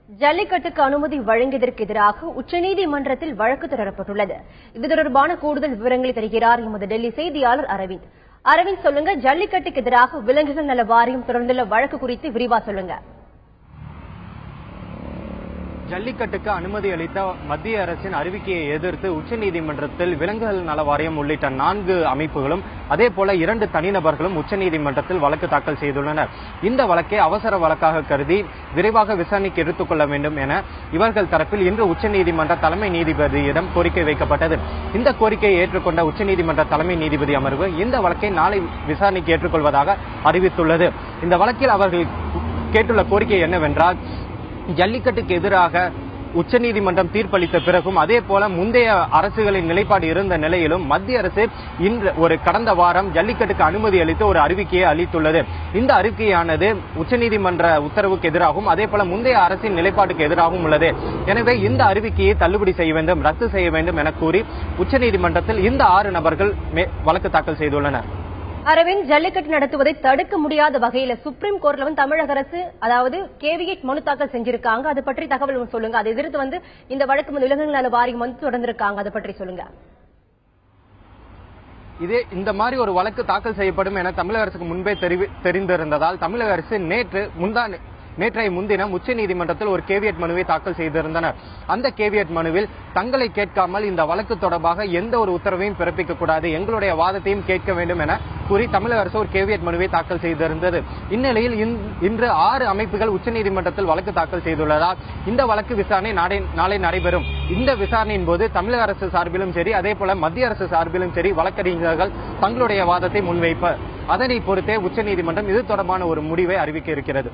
ஜல்லிக்கட்டுக்கு அனுமதி வழங்கியதற்கு எதிராக உச்சநீதிமன்றத்தில் வழக்கு தொடரப்பட்டுள்ளது. இது தொடர்பான கூடுதல் விவரங்களை தருகிறார் எமது டெல்லி செய்தியாளர் அரவிந்த். அரவிந்த், சொல்லுங்க, ஜல்லிக்கட்டுக்கு எதிராக விலங்குகள் நல வாரியம் தொடர்ந்துள்ள வழக்கு குறித்து விரிவா சொல்லுங்க. ஜல்லிக்கட்டுக்கு அனுமதி அளித்த மத்திய அரசின் அறிவிக்கையை எதிர்த்து உச்சநீதிமன்றத்தில் விலங்குகள் நல வாரியம் உள்ளிட்ட 4 அமைப்புகளும் அதே போல 2 தனிநபர்களும் உச்சநீதிமன்றத்தில் வழக்கு தாக்கல் செய்துள்ளனர். இந்த வழக்கை அவசர வழக்காக கருதி விரைவாக விசாரணைக்கு எடுத்துக் கொள்ள வேண்டும் என இவர்கள் தரப்பில் இன்று உச்சநீதிமன்ற தலைமை நீதிபதியிடம் கோரிக்கை வைக்கப்பட்டது. இந்த கோரிக்கையை ஏற்றுக்கொண்ட உச்சநீதிமன்ற தலைமை நீதிபதி அமர்வு இந்த வழக்கை நாளை விசாரணைக்கு ஏற்றுக்கொள்வதாக அறிவித்துள்ளது. இந்த வழக்கில் அவர்கள் கேட்டுள்ள கோரிக்கை என்னவென்றால், ஜல்லிக்கட்டுக்கு எதிராக உச்சநீதிமன்றம் தீர்ப்பளித்த பிறகும் அதே போல முந்தைய அரசுகளின் நிலைப்பாடு இருந்த நிலையிலும் மத்திய அரசு இன்று கடந்த வாரம் ஜல்லிக்கட்டுக்கு அனுமதி அளித்து ஒரு அறிவிக்கையை அளித்துள்ளது. இந்த அறிவிக்கையானது உச்சநீதிமன்ற உத்தரவுக்கு எதிராகவும் அதே போல முந்தைய அரசின் நிலைப்பாட்டுக்கு எதிராகவும் உள்ளது. எனவே இந்த அறிவிக்கையை தள்ளுபடி செய்ய வேண்டும், ரத்து செய்ய வேண்டும் என கூறி உச்சநீதிமன்றத்தில் இந்த 6 நபர்கள் வழக்கு தாக்கல் செய்துள்ளனர். அரவிந்த், ஜல்லிக்கட்டு நடத்துவதை தடுக்க முடியாத வகையில சுப்ரீம் கோர்ட்ல தமிழக அரசு கேவியட் மனு தாக்கல் செஞ்சிருக்காங்க. அது பற்றி தகவல் சொல்லுங்க. அதை எதிர்த்து இந்த வழக்கு விலங்குகள் நல வாரியம் தொடர்ந்திருக்காங்க. அதை பற்றி சொல்லுங்க. இந்த மாதிரி ஒரு வழக்கு தாக்கல் செய்யப்படும் என தமிழக அரசுக்கு முன்பே தெரிந்திருந்ததால் தமிழக அரசு நேற்றைய முன்தினம் உச்சநீதிமன்றத்தில் ஒரு கேவியட் மனுவை தாக்கல் செய்திருந்தனர். அந்த கேவியட் மனுவில் தங்களை கேட்காமல் இந்த வழக்கு தொடர்பாக எந்த ஒரு உத்தரவையும் பிறப்பிக்க கூடாது, எங்களுடைய வாதத்தையும் கேட்க வேண்டும் என கூறி தமிழக அரசு ஒரு கேவியட் மனுவை தாக்கல் செய்திருந்தது. இந்நிலையில் இன்று 6 அமைப்புகள் உச்சநீதிமன்றத்தில் வழக்கு தாக்கல் செய்துள்ளதால் இந்த வழக்கு விசாரணை நாளை நடைபெறும். இந்த விசாரணையின் போது தமிழக அரசு சார்பிலும் சரி அதே போல மத்திய அரசு சார்பிலும் சரி வழக்கறிஞர்கள் தங்களுடைய வாதத்தை முன்வைப்பர். அதனை பொறுத்தே உச்சநீதிமன்றம் இது தொடர்பான ஒரு முடிவை அறிவிக்க இருக்கிறது.